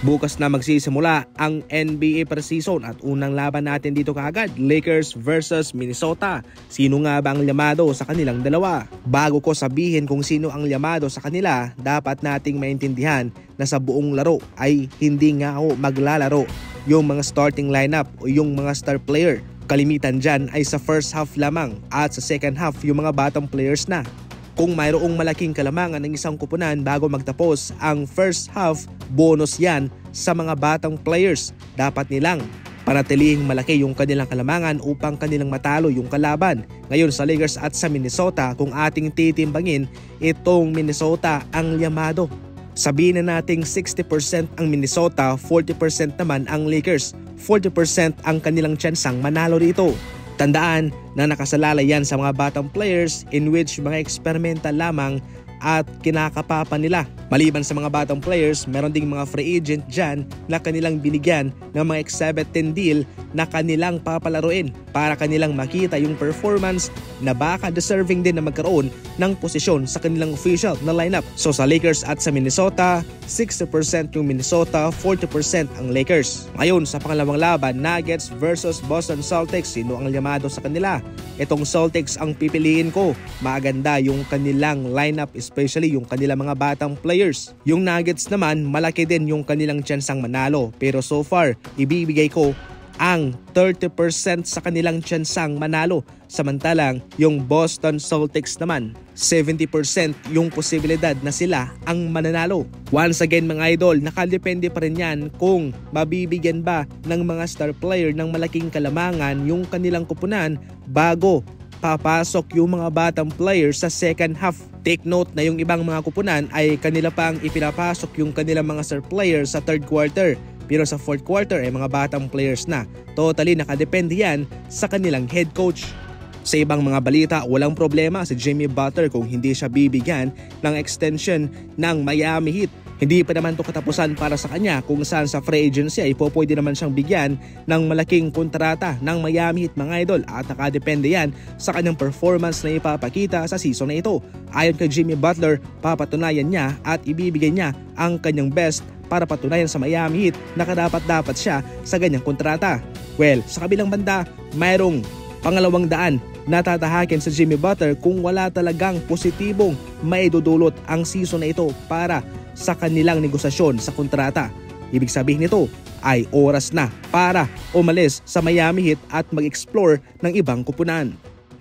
Bukas na magsisimula ang NBA preseason at unang laban natin dito kaagad, Lakers versus Minnesota. Sino nga ba ang llamado sa kanilang dalawa? Bago ko sabihin kung sino ang llamado sa kanila, dapat nating maintindihan na sa buong laro ay hindi nga ako maglalaro yung mga starting lineup o yung mga star player. Kalimitan dyan ay sa first half lamang at sa second half yung mga batang players na. Kung mayroong malaking kalamangan ng isang kupunan bago magtapos ang first half, bonus yan sa mga batang players. Dapat nilang panatilihing malaki yung kanilang kalamangan upang kanilang matalo yung kalaban. Ngayon sa Lakers at sa Minnesota, kung ating titimbangin, itong Minnesota ang llamado. Sabihin na nating 60% ang Minnesota, 40% naman ang Lakers. 40% ang kanilang tsansang manalo rito. Tandaan na nakasalalay yan sa mga batang players in which mga experimental lamang at kinakapapa nila. Maliban sa mga batang players, meron ding mga free agent dyan na kanilang binigyan ng mga exhibiting deal na kanilang papalaruin para kanilang makita yung performance na baka deserving din na magkaroon ng posisyon sa kanilang official na lineup. So sa Lakers at sa Minnesota, 60% yung Minnesota, 40% ang Lakers. Ngayon sa pangalawang laban, Nuggets versus Boston Celtics. Sino ang llamado sa kanila? Itong Celtics ang pipiliin ko. Maganda yung kanilang lineup, especially yung kanilang mga batang players. Yung Nuggets naman, malaki din yung kanilang tsansang manalo. Pero so far, ibibigay ko ang 30% sa kanilang tsansang manalo. Samantalang yung Boston Celtics naman, 70% yung posibilidad na sila ang mananalo. Once again mga idol, nakadepende pa rin yan kung mabibigyan ba ng mga star player ng malaking kalamangan yung kanilang kupunan bago papasok yung mga batang players sa second half. Take note na yung ibang mga kupunan ay kanila pang ipinapasok yung kanilang mga star players sa third quarter. Pero sa fourth quarter ay mga batang players na. Totally nakadepende yan sa kanilang head coach. Sa ibang mga balita, walang problema si Jimmy Butler kung hindi siya bibigyan ng extension ng Miami Heat. Hindi pa naman ito katapusan para sa kanya kung saan sa free agency ay pwede naman siyang bigyan ng malaking kontrata ng Miami Heat mga idol at nakadepende yan sa kanyang performance na ipapakita sa season na ito. Ayon kay Jimmy Butler, papatunayan niya at ibibigay niya ang kanyang best para patunayan sa Miami Heat na karapat-dapat siya sa ganyang kontrata. Well, sa kabilang banda, mayroong pangalawang daan na tatahakin sa Jimmy Butler kung wala talagang positibong maidudulot ang season na ito para sa kanilang negosasyon sa kontrata. Ibig sabihin nito ay oras na para umalis sa Miami Heat at mag-explore ng ibang kupunan.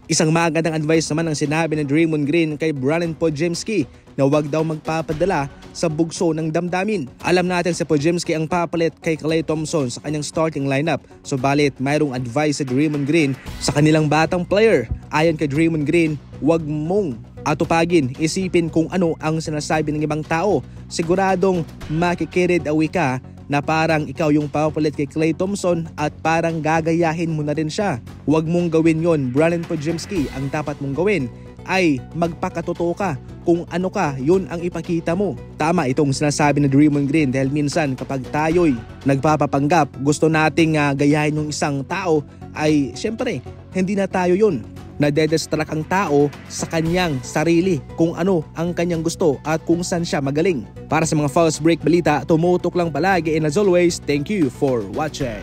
Isang magandang advice naman ang sinabi ni Draymond Green kay Brandon Podziemski na huwag daw magpapadala sa bugso ng damdamin. Alam natin si Podziemski ang papalit kay Klay Thompson sa kanyang starting lineup. Subalit mayroong advice si Draymond Green sa kanilang batang player. Ayon kay Draymond Green, huwag mong atupagin, isipin kung ano ang sinasabi ng ibang tao. Siguradong makikirid away ka na parang ikaw yung papalit kay Klay Thompson at parang gagayahin mo na rin siya. Huwag mong gawin yon, Brandon Podziemski. Ang dapat mong gawin ay magpakatotoo ka. Kung ano ka, yun ang ipakita mo. Tama itong sinasabi ni Draymond Green dahil minsan kapag tayo'y nagpapapanggap, gusto nating gayahin yung isang tao, ay syempre hindi na tayo yun. Nade-distract ang tao sa kanyang sarili kung ano ang kanyang gusto at kung saan siya magaling. Para sa mga fast break balita, tumutok lang palagi, and as always, thank you for watching.